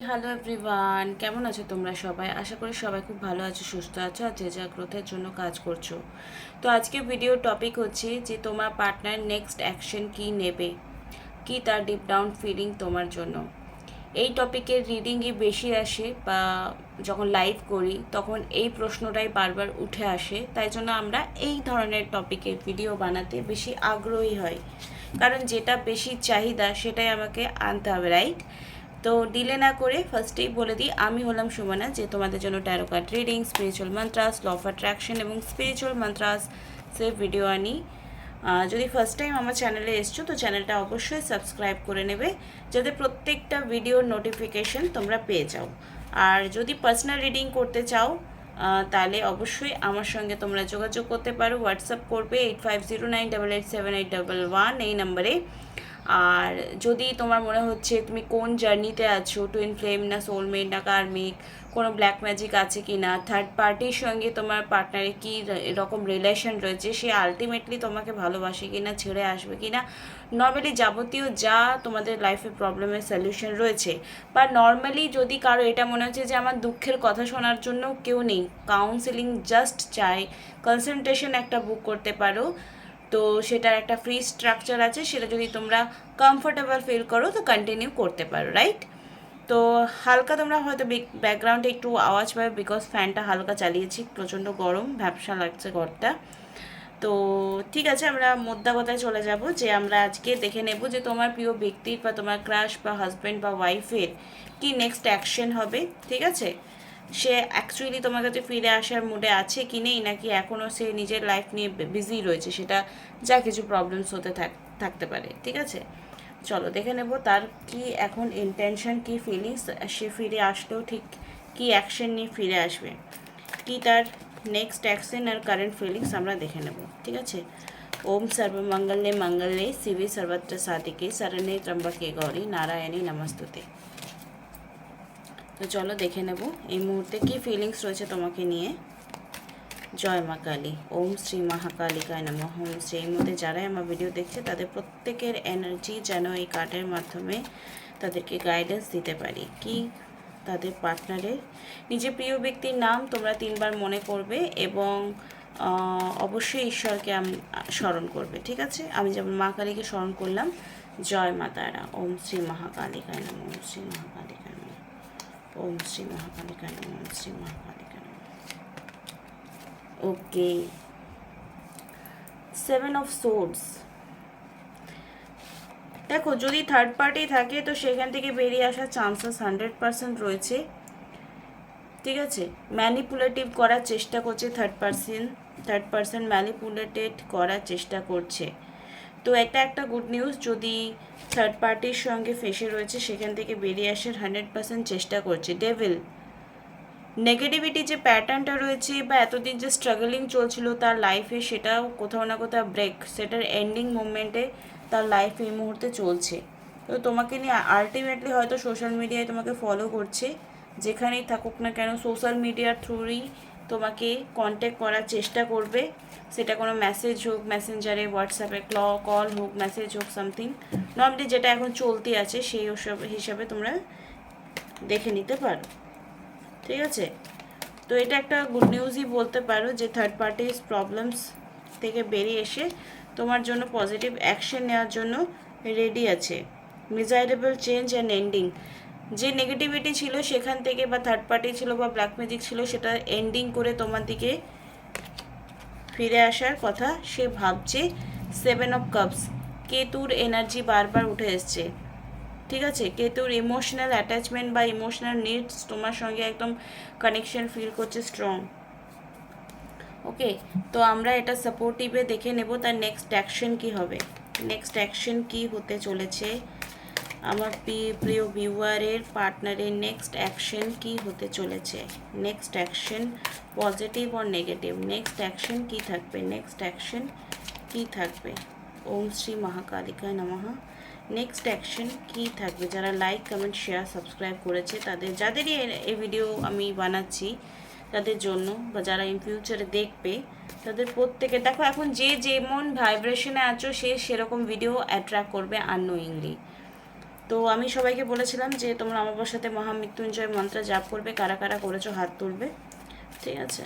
Hello everyone, কেমন আছো তোমরা সবাই? আশা করি সবাই খুব ভালো আছো, সুস্থ আছো আর যে যা গ্রোথের জন্য কাজ করছো। তো আজকে ভিডিওর টপিক হচ্ছে যে তোমার পার্টনার নেক্সট অ্যাকশন কী নেবে, কি তার ডিপ ডাউন ফিলিং তোমার জন্য। এই টপিকের রিডিংই বেশি আসে বা যখন লাইভ করি তখন এই প্রশ্নটাই বারবার উঠে আসে, তাই জন্য আমরা এই ধরনের টপিকের ভিডিও বানাতে বেশি আগ্রহী হই, কারণ যেটা বেশি চাহিদা সেটাই আমাকে আনতে হবে, রাইট? তো ডিলে না করে ফার্স্টেই বলে দিই, আমি হলাম সুমনা, যে তোমাদের জন্য tarot card reading, spiritual mantras, law of attraction এবং স্পিরিচুয়াল মান্ত্রাস সে ভিডিও আনি। যদি ফার্স্ট টাইম আমার চ্যানেলে এসছো তো চ্যানেলটা অবশ্যই সাবস্ক্রাইব করে নেবে, যাতে প্রত্যেকটা ভিডিওর নোটিফিকেশন তোমরা পেয়ে যাও। আর যদি পার্সোনাল রিডিং করতে চাও তাহলে অবশ্যই আমার সঙ্গে তোমরা যোগাযোগ করতে পারো, হোয়াটসঅ্যাপ করবে 8509887811 এই নাম্বারে। আর যদি তোমার মনে হচ্ছে তুমি কোন জার্নিতে আছো, টুইন ফ্লেম না সোলমেট না কার্মিক, কোনো ব্ল্যাক ম্যাজিক আছে কি না, থার্ড পার্টির সঙ্গে তোমার পার্টনারের কী এরকম রিলেশন রয়েছে, সে আলটিমেটলি তোমাকে ভালোবাসে কি না, ছেড়ে আসবে কি না, নর্মালি যাবতীয় যা তোমাদের লাইফে প্রবলেমের সলিউশন রয়েছে, বা নর্মালি যদি কারো এটা মনে হচ্ছে যে আমার দুঃখের কথা শোনার জন্য কেউ নেই, কাউন্সেলিং জাস্ট চাই, কনসালটেশন একটা বুক করতে পারো। তো সেটার একটা ফ্রি স্ট্রাকচার আছে, সেটা যদি তোমরা কমফোর্টেবল ফিল করো তো কন্টিনিউ করতে পারো, রাইট? তো হালকা তোমরা হয়তো ব্যাকগ্রাউন্ডে একটু আওয়াজ পাবে, বিকজ ফ্যানটা হালকা চালিয়েছি, প্রচণ্ড গরম, ভ্যাপসা লাগছে ঘরটা। তো ঠিক আছে, আমরা মোদ্দা কথায় চলে যাব, যে আমরা আজকে দেখে নেব যে তোমার প্রিয় ব্যক্তির বা তোমার ক্রাশ বা হাজব্যান্ড বা ওয়াইফের কি নেক্সট অ্যাকশন হবে। ঠিক আছে, সে অ্যাকচুয়ালি তোমার কাছে ফিরে আসার মুডে আছে কি নেই, নাকি এখনও সে নিজের লাইফ নিয়ে বিজি রয়েছে, সেটা যা কিছু প্রবলেমস হতে থাকতে পারে। ঠিক আছে, চলো দেখে নেব তার কি এখন ইন্টেনশন, কি ফিলিংস, সে ফিরে আসলেও ঠিক কি অ্যাকশন নিয়ে ফিরে আসবে, কি তার নেক্সট অ্যাকশন আর কারেন্ট ফিলিংস আমরা দেখে নেব। ঠিক আছে, ওম সর্বমঙ্গলে মঙ্গলে শিবে সর্বত্র সাধিকে শরণ্যে ত্র্যম্বকে গৌরী নারায়ণী নমস্তুতে। তো চলো দেখে নেব এই মুহূর্তে কি ফিলিংস রয়েছে তোমাকে নিয়ে। জয় মা কালী, ওম শ্রী মহাকালিকায় নমঃ। ওম শ্রী। এই মুহূর্তে যারাই আমার ভিডিও দেখছে তাদের প্রত্যেকের এনার্জি যেন এই কার্ডের মাধ্যমে তাদেরকে গাইডেন্স দিতে পারি। কি তাদের পার্টনারের নিজের প্রিয় ব্যক্তির নাম তোমরা 3বার মনে করবে এবং অবশ্যই ঈশ্বরকে স্মরণ করবে। ঠিক আছে, আমি যেমন মা কালীকে স্মরণ করলাম, জয় মা তারা, ওম শ্রী মহাকালিকায় নমঃ। ওম শ্রী মহাকালিকায় নমঃ। ওম শ্রী মহাকালিকায় নমঃ। ওম শ্রী মহাকালিকায় নমঃ। ওকে, 7 অফ সোর্ডস। দেখো, যদি থার্ড পার্টি থাকে তো সেখান থেকে বেরিয়ে আসার চান্সেস 100% রয়েছে। ঠিক আছে, ম্যানিপুলেটিভ করার চেষ্টা করছে থার্ড পার্সন ম্যানিপুলেটেড করার চেষ্টা করছে। তো এটা একটা গুড নিউজ, যদি থার্ড পার্টির সঙ্গে ফেসে রয়েছে সেখান থেকে বেরিয়ে আসার 100% চেষ্টা করছে। ডেভিল, নেগেটিভিটি যে প্যাটার্নটা রয়েছে বা এতদিন যে স্ট্রাগলিং চলছিল তার লাইফে, সেটাও কোথাও না কোথাও ব্রেক, সেটার এন্ডিং মুভমেন্টে তার লাইফ এই মুহূর্তে চলছে। তো তোমাকে নিয়ে আলটিমেটলি হয়তো সোশ্যাল মিডিয়ায় তোমাকে ফলো করছে, যেখানেই থাকুক না কেন সোশ্যাল মিডিয়ার থ্রুই তোমাকে কন্ট্যাক্ট করার চেষ্টা করবে, সেটা কোনো মেসেজ হোক, মেসেঞ্জারে, হোয়াটসঅ্যাপে কল হোক, মেসেজ হোক, সামথিং নর্মালি যেটা এখন চলতি আছে সেই হিসাবে তোমরা দেখে নিতে পারো। ঠিক আছে, তো এটা একটা গুড নিউজই বলতে পারো, যে থার্ড পার্টিস প্রবলেমস থেকে বেরিয়ে এসে তোমার জন্য পজিটিভ অ্যাকশন নেওয়ার জন্য রেডি আছে। মিজারেবল চেঞ্জ অ্যান্ড এন্ডিং, যে নেগেটিভিটি ছিল সেখান থেকে, বা থার্ড পার্টি ছিল বা ব্ল্যাক ম্যাজিক ছিল, সেটা এন্ডিং করে তোমার দিকে ফিরে আসার কথা সে ভাবছে। 7 অফ কাপস, কেতুর এনার্জি বারবার উঠে এসছে। ঠিক আছে, কেতুর ইমোশনাল অ্যাটাচমেন্ট বা ইমোশনাল নিডস তোমার সঙ্গে একদম কানেকশন ফিল করছে স্ট্রং। ওকে, তো আমরা এটা সাপোর্টিভে দেখে নেব তার নেক্সট অ্যাকশন কি হবে, নেক্সট অ্যাকশন কি হতে চলেছে আমার প্রিয় ভিউয়ারের পার্টনারের নেক্সট অ্যাকশন কি হতে চলেছে। নেক্সট অ্যাকশন পজিটিভ আর নেগেটিভ, নেক্সট অ্যাকশন কি থাকবে, নেক্সট অ্যাকশন কি থাকবে। ওম শ্রী মহাকালিকায় নমঃ। নেক্সট অ্যাকশন কি থাকবে, যারা লাইক কমেন্ট শেয়ার সাবস্ক্রাইব করেছে তাদের, যাদেরই এই ভিডিও আমি বানাচ্ছি তাদের জন্য, বা যারা ইন ফিউচারে দেখবে তাদের প্রত্যেকে, দেখো এখন যেমন ভাইব্রেশনে আছো সে সেরকম ভিডিও অ্যাট্রাক্ট করবে আননোয়িংলি। তো আমি সবাইকে বলেছিলাম যে তোমরা আমার সাথে মহামৃত্যুঞ্জয় মন্ত্র জাপ করবে, কারা কারা করেছো হাত তুলবে, ঠিক আছে?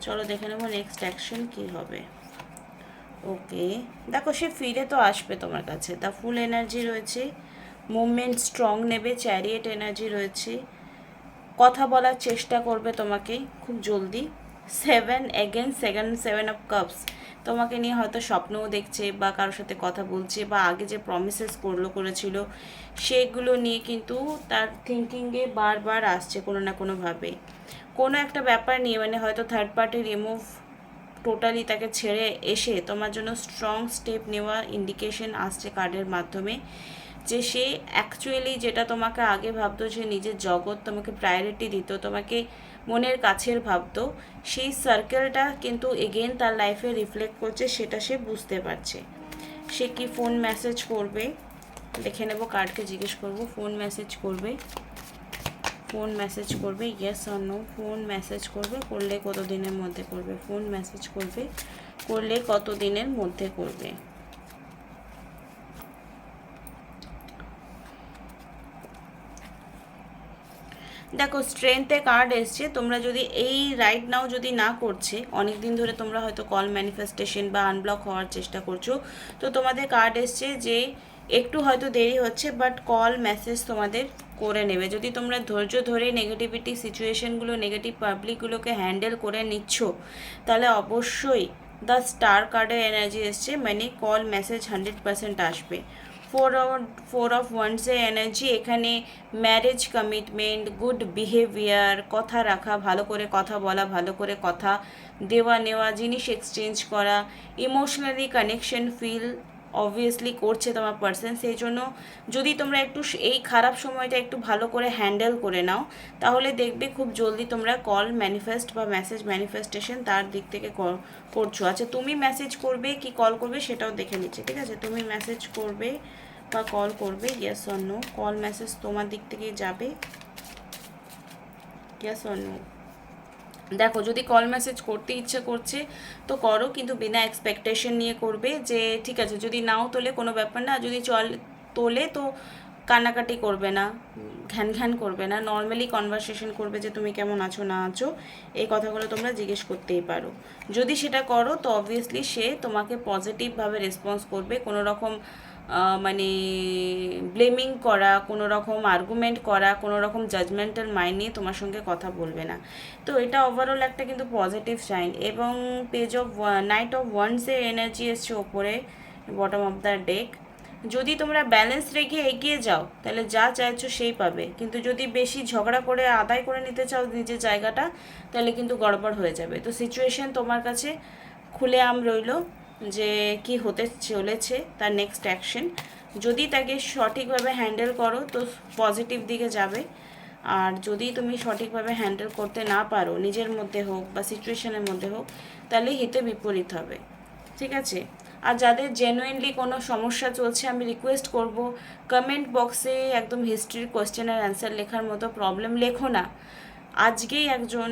চলো দেখে নেবো নেক্সট অ্যাকশন কী হবে। ওকে, দেখো সে ফিরে তো আসবে তোমার কাছে, দ্য ফুল এনার্জি রয়েছে, মুভমেন্ট স্ট্রং নেবে, চ্যারিয়েট এনার্জি রয়েছে, কথা বলার চেষ্টা করবে তোমাকে খুব জলদি। সেভেন অফ কাপস, তোমাকে নিয়ে হয়তো স্বপ্নও দেখছে বা কারোর সাথে কথা বলছে, বা আগে যে প্রমিসেস করেছিল সেগুলো নিয়ে কিন্তু তার থিঙ্কিংয়ে বারবার আসছে কোনো না কোনোভাবে, কোনো একটা ব্যাপার নিয়ে, মানে হয়তো থার্ড পার্টি রিমুভ টোটালি তাকে ছেড়ে এসে তোমার জন্য স্ট্রং স্টেপ নেওয়া ইন্ডিকেশন আসছে কার্ডের মাধ্যমে, যে সে অ্যাকচুয়ালি যেটা তোমাকে আগে ভাবতো, যে নিজের জগৎ তোমাকে প্রায়োরিটি দিত, তোমাকে মনের কাছের ভাবতো, সেই সার্কেলটা কিন্তু এগেন তার লাইফে রিফ্লেক্ট করছে, সেটা সে বুঝতে পারছে। সে কি ফোন মেসেজ করবে, দেখে নেব, কার্ডকে জিজ্ঞেস করব, ফোন মেসেজ করবে, ফোন মেসেজ করবে, yes or no, phone message করবে, করলে কত দিনের মধ্যে করবে, ফোন মেসেজ করবে, করলে কত দিনের মধ্যে করবে। দেখো স্ট্রেংথে কার্ড এসছে, তোমরা যদি এই রাইট নাও যদি না করছে, অনেক দিন ধরে তোমরা হয়তো কল ম্যানিফেস্টেশন বা আনব্লক হওয়ার চেষ্টা করছো, তো তোমাদের কার্ড এসছে যে একটু হয়তো দেরি হচ্ছে, বাট কল মেসেজ তোমাদের করে নেবে। যদি তোমরা ধৈর্য ধরে নেগেটিভিটি সিচুয়েশনগুলো, নেগেটিভ পাবলিকগুলোকে হ্যান্ডেল করে নিচ্ছ, তাহলে অবশ্যই দ্য স্টার কার্ডের এনার্জি এসছে, মানে কল মেসেজ 100% আসবে। ফোর অফ ওয়ান্সের এনার্জি, এখানে ম্যারেজ, কমিটমেন্ট, গুড বিহেভিয়ার, কথা রাখা, ভালো করে কথা বলা, ভালো করে কথা দেওয়া নেওয়া, জিনিস এক্সচেঞ্জ করা, ইমোশনালি কানেকশন ফিল অবভিয়াসলি করছে তোমার পার্সন। সেই জন্য যদি তোমরা একটু এই খারাপ সময়টা একটু ভালো করে হ্যান্ডেল করে নাও, তাহলে দেখবে খুব জলদি তোমরা কল ম্যানিফেস্ট বা মেসেজ ম্যানিফেস্টেশন তার দিক থেকে করছো। আচ্ছা, তুমি মেসেজ করবে কি কল করবে সেটাও দেখে নিচ্ছি, ঠিক আছে? তুমি মেসেজ করবে বা কল করবে, yes or no, call message তোমার দিক থেকে যাবে, ইয়েস অর নো। দেখো যদি কল মেসেজ করতে ইচ্ছে করছে তো করো, কিন্তু বিনা এক্সপেকটেশন নিয়ে করবে, যে ঠিক আছে যদি নাও তোলে কোনো ব্যাপার না, যদি তোলে তো কান্নাকাটি করবে না, ঘ্যান ঘ্যান করবে না, নর্মালি কনভারসেশন করবে যে তুমি কেমন আছো না আছো, এই কথাগুলো তোমরা জিজ্ঞেস করতেই পারো। যদি সেটা করো তো অবভিয়াসলি সে তোমাকে পজিটিভভাবে রেসপন্স করবে, কোনো রকম মানে ব্লেমিং করা, কোনো রকম আর্গুমেন্ট করা, কোনো রকম জাজমেন্টাল মাইন্ড নিয়ে তোমার সঙ্গে কথা বলবে না। তো এটা ওভারঅল একটা কিন্তু পজিটিভ সাইন। এবং পেজ অফ নাইট অফ ওয়ান্সের এনার্জি এসছে ওপরে, বটম অফ দ্য ডেক। যদি তোমরা ব্যালেন্স রেখে এগিয়ে যাও তাহলে যা চাইছো সেই পাবে, কিন্তু যদি বেশি ঝগড়া করে আদায় করে নিতে চাও নিজের জায়গাটা, তাহলে কিন্তু গড়বড় হয়ে যাবে। তো সিচুয়েশন তোমার কাছে খুলে রইল যে কি হতে চলেছে তার নেক্সট অ্যাকশন। যদি তাকে সঠিকভাবে হ্যান্ডেল করো তো পজিটিভ দিকে যাবে, আর যদি তুমি সঠিকভাবে হ্যান্ডেল করতে না পারো, নিজের মধ্যে হোক বা সিচুয়েশনের মধ্যে হোক, তাহলে হিতে বিপরীত হবে, ঠিক আছে? আর যাদের জেনুইনলি কোনো সমস্যা চলছে, আমি রিকোয়েস্ট করব কমেন্ট বক্সে একদম হিস্ট্রির কোয়েশ্চেনের অ্যান্সার লেখার মতো প্রবলেম লেখো না। আজকেই একজন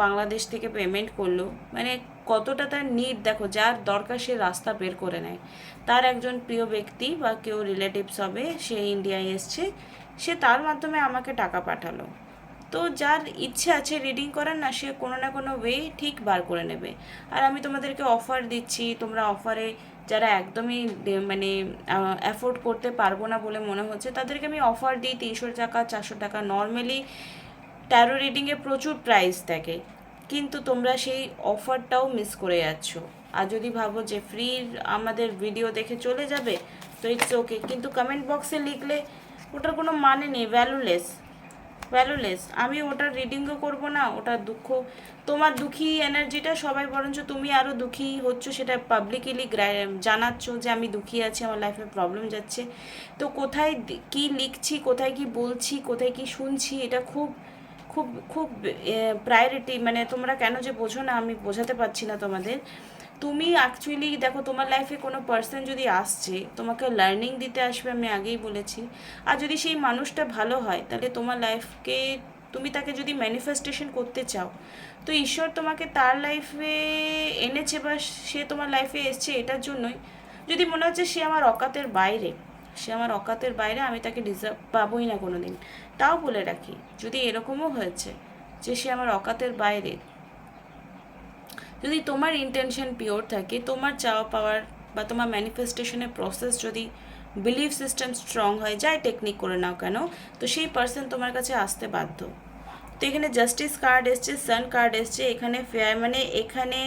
বাংলাদেশ থেকে পেমেন্ট করলো, মানে কতটা তার নিড দেখো, যার দরকার সে রাস্তা বের করে নেয়। তার একজন প্রিয় ব্যক্তি বা কেউ রিলেটিভস হবে, সে ইন্ডিয়ায় এসছে, সে তার মাধ্যমে আমাকে টাকা পাঠালো। তো যার ইচ্ছে আছে রিডিং করার না, সে কোনো না কোনো ওয়ে ঠিক বার করে নেবে। আর আমি তোমাদেরকে অফার দিচ্ছি, তোমরা অফারে যারা একদমই মানে অ্যাফোর্ড করতে পারবো না বলে মনে হচ্ছে, তাদেরকে আমি অফার দিই 300 টাকা, 400 টাকা। নর্মালি ট্যারো রিডিংয়ে প্রচুর প্রাইস থাকে, কিন্তু তোমরা সেই অফারটাও মিস করে যাচ্ছ। আর যদি ভাবো যে ফ্রি আমাদের ভিডিও দেখে চলে যাবে, তো ইটস ওকে, কিন্তু কমেন্ট বক্সে লিখলে ওটার কোনো মানে নেই, ভ্যালুলেস। আমি ওটার রিডিংও করব না, ওটার দুঃখ, তোমার দুঃখী এনার্জিটা সবাই, বরঞ্চ তুমি আরও দুঃখী হচ্ছ, সেটা পাবলিকলি জানাচ্ছ যে আমি দুঃখী আছি, আমার লাইফে প্রবলেম যাচ্ছে। তো কোথায় কি লিখছি, কোথায় কি বলছি, কোথায় কি শুনছি, এটা খুব খুব খুব প্রায়োরিটি। মানে তোমরা কেন যে বোঝো না, আমি বোঝাতে পারছি না তোমাদের। তুমি অ্যাকচুয়ালি দেখো, তোমার লাইফে কোনো পার্সন যদি আসছে, তোমাকে লার্নিং দিতে আসবে, আমি আগেই বলেছি। আর যদি সেই মানুষটা ভালো হয়, তাহলে তোমার লাইফকে, তুমি তাকে যদি ম্যানিফেস্টেশন করতে চাও, তো ঈশ্বর তোমাকে তার লাইফে এনেছে বা সে তোমার লাইফে এসছে এটার জন্যই। যদি মনে হচ্ছে সে আমার অকাতের বাইরে, সে আমার অকাতের বাইরে, আমি তাকে ডিজার্ভ পাবোই না কোনো দিন। তাও বলে রাখি, যদি এরকমও হয়েছে যে সে আমার অকাতের বাইরে, যদি তোমার ইন্টেনশন পিওর থাকে, তোমার চাওয়া পাওয়ার বা তোমার ম্যানিফেস্টেশনের প্রসেস যদি বিলিফ সিস্টেম স্ট্রং হয়, যাই টেকনিক করে নাও কেন, তো সেই পার্সন তোমার কাছে আসতে বাধ্য। তো এখানে জাস্টিস কার্ড এসছে, সান কার্ড এসছে, এখানে ফেয়ার মানে এখানে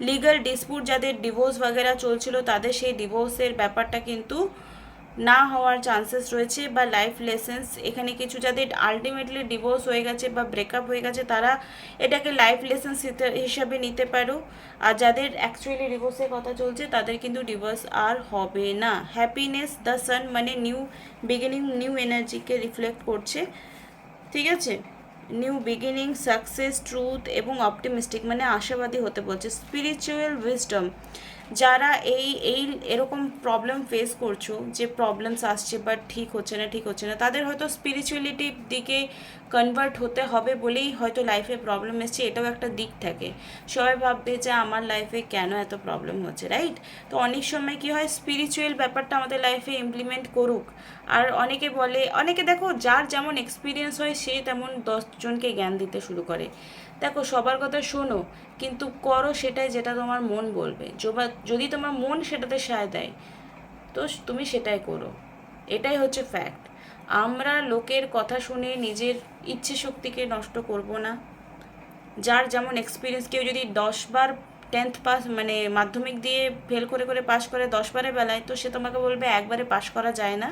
লিগাল ডিসপুট যাদের ডিভোর্স বাগেরা চলছিল তাদের সেই ডিভোর্সের ব্যাপারটা কিন্তু না হওয়ার চান্সেস রয়েছে, বা লাইফ লেসেন্স এখানে কিছু যাদের আলটিমেটলি ডিভোর্স হয়ে গেছে বা ব্রেকআপ হয়ে গেছে তারা এটাকে লাইফ লেসেন্স হিসাবে নিতে পারো। আর যাদের অ্যাকচুয়ালি ডিভোর্সের কথা চলছে তাদের কিন্তু ডিভোর্স আর হবে না। হ্যাপিনেস দ্য সান মানে নিউ বিগিনিং, নিউ এনার্জিকে রিফ্লেক্ট করছে, ঠিক আছে। নিউ বিগিনিং, সাকসেস, ট্রুথ এবং অপটিমিস্টিক মানে আশাবাদী হতে বলছে। স্পিরিচুয়াল উইজডম, যারা এই এরকম প্রবলেম ফেস করছো, যে প্রবলেমস আসছে বাট ঠিক হচ্ছে না, তাদের হয়তো স্পিরিচুয়ালিটির দিকে কনভার্ট হতে হবে বলেই হয়তো লাইফে প্রবলেম এসছে, এটাও একটা দিক থাকে। সবাই ভাববে যে আমার লাইফে কেন এত প্রবলেম হচ্ছে, রাইট? তো অনেক সময় কি হয়, স্পিরিচুয়াল ব্যাপারটা আমাদের লাইফে ইমপ্লিমেন্ট করুক। আর অনেকে বলে, অনেকে দেখো যার যেমন এক্সপিরিয়েন্স হয় সে তেমন 10 জনকে জ্ঞান দিতে শুরু করে। দেখো সবার কথা শোনো, কিন্তু করো সেটাই যেটা তোমার মন বলবে। যদি তোমার মন সেটাতে সায় দেয় তো তুমি সেটাই করো, এটাই হচ্ছে ফ্যাক্ট। আমরা লোকের কথা শুনে নিজের ইচ্ছে শক্তিকে নষ্ট করব না। যার যেমন এক্সপিরিয়েন্স, কেউ যদি 10 বার 10th পাস মানে মাধ্যমিক দিয়ে ফেল করে করে পাস করে 10 বারের বেলায়, তো সে তোমাকে বলবে একবারে পাস করা যায় না,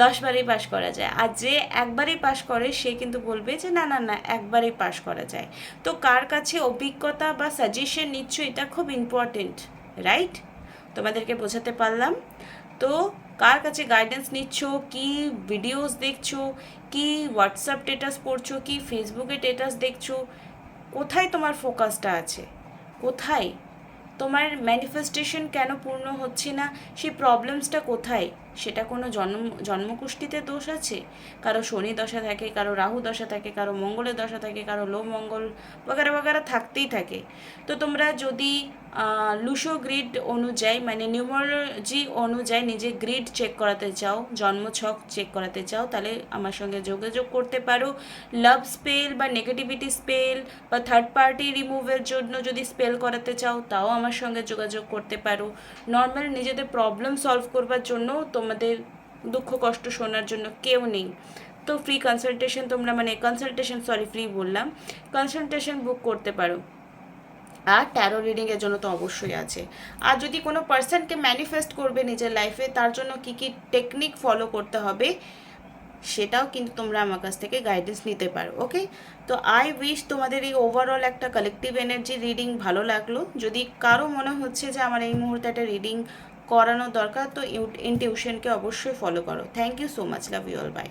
10বারেই পাস করা যায়। আর যে একবারেই পাস করে সে কিন্তু বলবে যে না না না একবারেই পাস করা যায়। তো কার কাছে অভিজ্ঞতা বা সাজেশন নিচ্ছ এটা খুব ইম্পর্টেন্ট, রাইট? তোমাদেরকে বোঝাতে পারলাম তো। কার কাছে গাইডেন্স নিচ্ছ, কি ভিডিওস দেখছো, কি হোয়াটসঅ্যাপ স্ট্যাটাস পড়ছো, কি ফেসবুকে স্ট্যাটাস দেখছো, কোথায় তোমার ফোকাসটা আছে, কোথায় তোমার ম্যানিফেস্টেশন কেন পূর্ণ হচ্ছে না, সেই প্রবলেমসটা কোথায়? সেটা কোনো জন্মকুষ্ঠিতে দোষ আছে? কারো শনি দশা থাকে, কারো রাহু দশা থাকে, কারো মঙ্গলের দশা থাকে, কারো লো মঙ্গল বগেরা বগেরা থাকতেই থাকে। তো তোমরা যদি লুসো গ্রিড অনুযায়ী মানে নিউমোলজি অনুযায়ী নিজে গ্রিড চেক করাতে চাও, জন্মছক চেক করাতে চাও, তাহলে আমার সঙ্গে যোগাযোগ করতে পারো। লাভ স্পেল বা নেগেটিভিটি স্পেল বা থার্ড পার্টি রিমুভের জন্য যদি স্পেল করাতে চাও তাও আমার সঙ্গে যোগাযোগ করতে পারো। নর্মাল নিজেদের প্রবলেম সলভ করবার জন্য, তোমাদের দুঃখ কষ্ট শোনার জন্য কেউ নেই, তো ফ্রি কনসালটেশন তোমরা মানে ফ্রি বললাম, কনসালটেশন বুক করতে পারো। আর ট্যারো রিডিংয়ের জন্য তো অবশ্যই আছে। আর যদি কোনো পার্সনকে ম্যানিফেস্ট করবে নিজের লাইফে, তার জন্য কী কী টেকনিক ফলো করতে হবে সেটাও কিন্তু তোমরা আমার কাছ থেকে গাইডেন্স নিতে পারো। ওকে, তো আই উইশ তোমাদের এই ওভারঅল একটা কালেকটিভ এনার্জি রিডিং ভালো লাগলো। যদি কারো মনে হচ্ছে যে আমার এই মুহূর্তে একটা রিডিং করানো দরকার, তো ইনটিউশনকে অবশ্যই ফলো করো। Thank you so much, love you all, by.